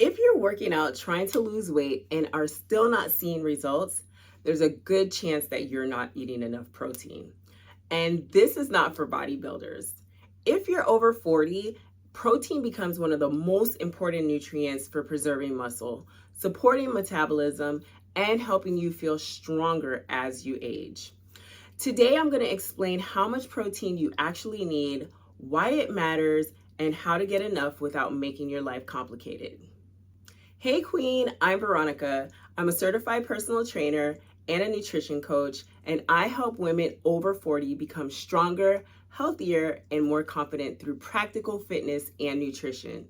If you're working out trying to lose weight and are still not seeing results, there's a good chance that you're not eating enough protein. And this is not for bodybuilders. If you're over 40, protein becomes one of the most important nutrients for preserving muscle, supporting metabolism, and helping you feel stronger as you age. Today, I'm going to explain how much protein you actually need, why it matters, and how to get enough without making your life complicated. Hey Queen, I'm Veronica. I'm a certified personal trainer and a nutrition coach, and I help women over 40 become stronger, healthier, and more confident through practical fitness and nutrition.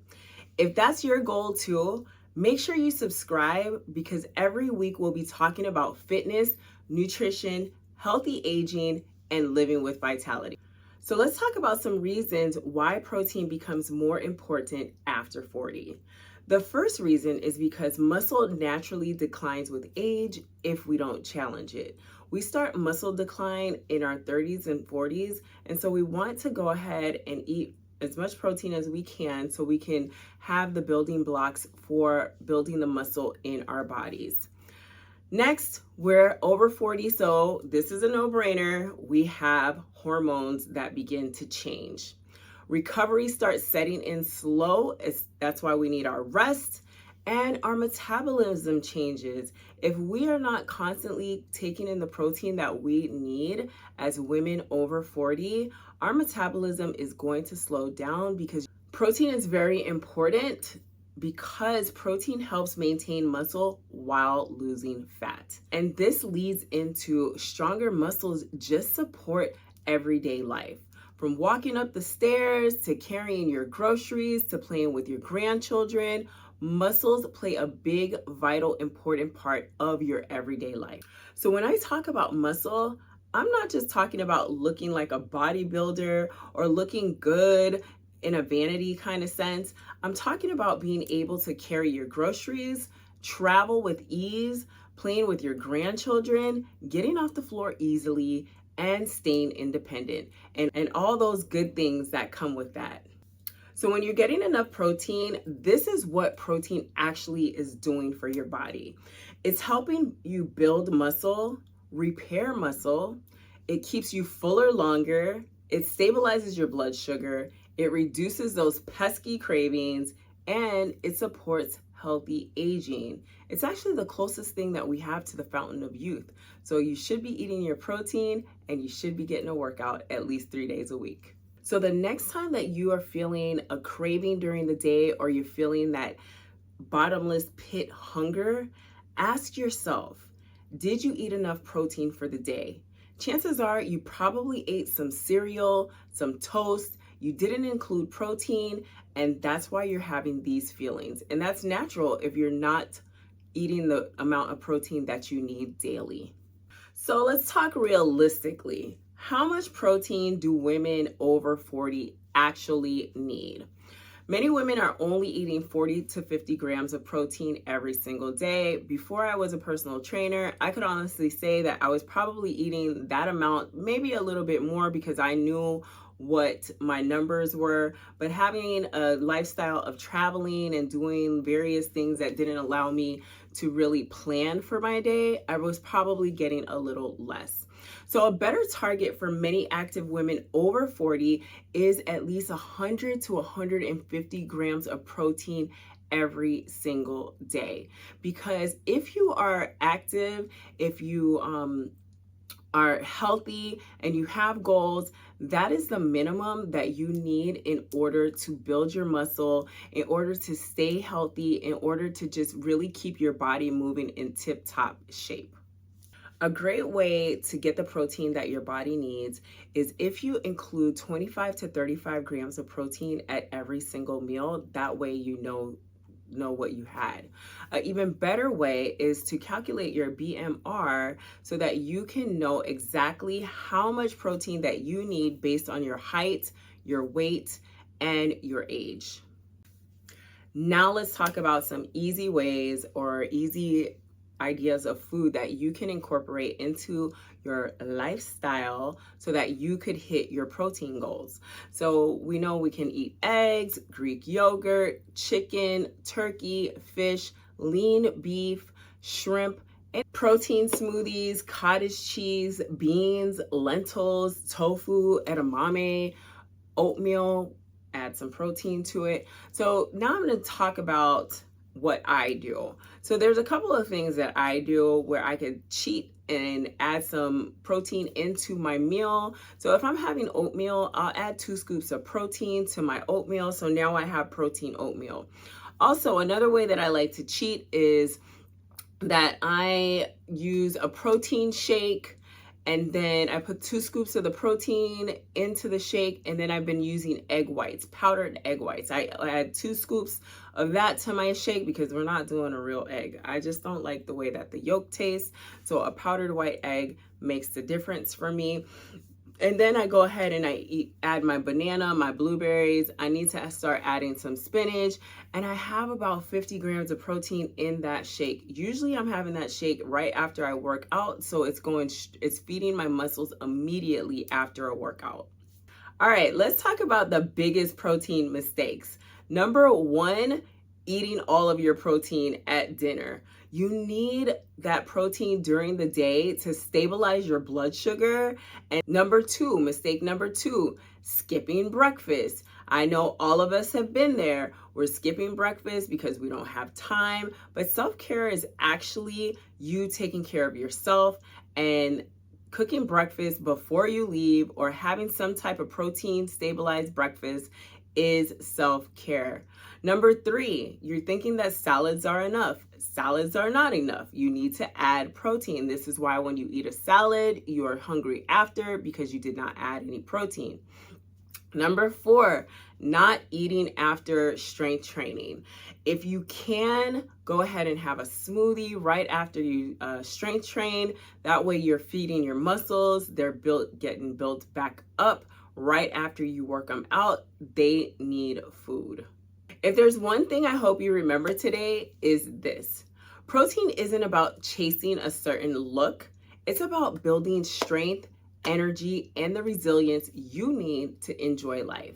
If that's your goal too, make sure you subscribe because every week we'll be talking about fitness, nutrition, healthy aging, and living with vitality. So let's talk about some reasons why protein becomes more important after 40. The first reason is because muscle naturally declines with age if we don't challenge it. We start muscle decline in our 30s and 40s, and so we want to go ahead and eat as much protein as we can so we can have the building blocks for building the muscle in our bodies. Next, we're over 40, so this is a no-brainer. We have hormones that begin to change. Recovery starts setting in slow. That's why we need our rest, and our metabolism changes. If we are not constantly taking in the protein that we need as women over 40, our metabolism is going to slow down because protein is very important because protein helps maintain muscle while losing fat. And this leads into stronger muscles just support everyday life. From walking up the stairs to carrying your groceries to playing with your grandchildren, muscles play a big, vital, important part of your everyday life. So when I talk about muscle, I'm not just talking about looking like a bodybuilder or looking good in a vanity kind of sense. I'm talking about being able to carry your groceries, travel with ease, playing with your grandchildren, getting off the floor easily, and staying independent, and all those good things that come with that. So when you're getting enough protein, this is what protein actually is doing for your body. It's helping you build muscle, repair muscle, it keeps you fuller longer, it stabilizes your blood sugar, it reduces those pesky cravings, and it supports healthy aging. It's actually the closest thing that we have to the fountain of youth. So you should be eating your protein and you should be getting a workout at least 3 days a week. So the next time that you are feeling a craving during the day or you're feeling that bottomless pit hunger, ask yourself, did you eat enough protein for the day? Chances are you probably ate some cereal, some toast, you didn't include protein, and that's why you're having these feelings. And that's natural if you're not eating the amount of protein that you need daily. So let's talk realistically. How much protein do women over 40 actually need? Many women are only eating 40 to 50 grams of protein every single day. Before I was a personal trainer, I could honestly say that I was probably eating that amount, maybe a little bit more because I knew what my numbers were, but having a lifestyle of traveling and doing various things that didn't allow me to really plan for my day, I was probably getting a little less. So a better target for many active women over 40 is at least 100 to 150 grams of protein every single day. Because if you are active, if you are healthy and you have goals, that is the minimum that you need in order to build your muscle, in order to stay healthy, in order to just really keep your body moving in tip-top shape. A great way to get the protein that your body needs is if you include 25 to 35 grams of protein at every single meal. That way you know what you had. An even better way is to calculate your BMR so that you can know exactly how much protein that you need based on your height, your weight, and your age. Now let's talk about some easy ways or easy ideas of food that you can incorporate into your lifestyle so that you could hit your protein goals. So we know we can eat eggs, Greek yogurt, chicken, turkey, fish, lean beef, shrimp, and protein smoothies, cottage cheese, beans, lentils, tofu, edamame, oatmeal, add some protein to it. So now I'm going to talk about what I do. So there's a couple of things that I do where I could cheat and add some protein into my meal. So if I'm having oatmeal, I'll add 2 scoops of protein to my oatmeal. So now I have protein oatmeal. Also, another way that I like to cheat is that I use a protein shake, and then I put 2 scoops of the protein into the shake, and then I've been using egg whites, powdered egg whites. I add 2 scoops of that to my shake because we're not doing a real egg. I just don't like the way that the yolk tastes. So a powdered white egg makes the difference for me. And then I go ahead and add my banana, my blueberries. I need to start adding some spinach. And I have about 50 grams of protein in that shake. Usually I'm having that shake right after I work out. So it's feeding my muscles immediately after a workout. All right, let's talk about the biggest protein mistakes. Number 1, eating all of your protein at dinner. You need that protein during the day to stabilize your blood sugar. And mistake number 2, skipping breakfast. I know all of us have been there. We're skipping breakfast because we don't have time, but self-care is actually you taking care of yourself, and cooking breakfast before you leave or having some type of protein stabilized breakfast is self-care. Number 3, you're thinking that salads are enough. Salads are not enough. You need to add protein. This is why when you eat a salad, you are hungry after because you did not add any protein. Number 4, not eating after strength training. If you can, go ahead and have a smoothie right after you strength train. That way you're feeding your muscles. They're getting built back up right after you work them out. They need food. If there's one thing I hope you remember today is this. Protein isn't about chasing a certain look. It's about building strength, energy, and the resilience you need to enjoy life.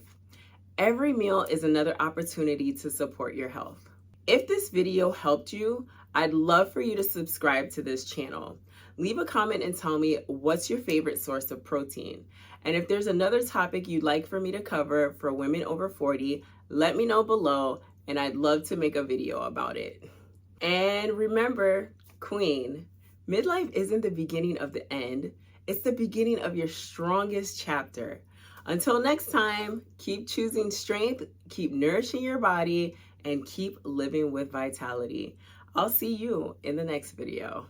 Every meal is another opportunity to support your health. If this video helped you, I'd love for you to subscribe to this channel. Leave a comment and tell me what's your favorite source of protein. And if there's another topic you'd like for me to cover for women over 40, let me know below and I'd love to make a video about it. And remember, Queen, midlife isn't the beginning of the end. It's the beginning of your strongest chapter. Until next time, keep choosing strength, keep nourishing your body, and keep living with vitality. I'll see you in the next video.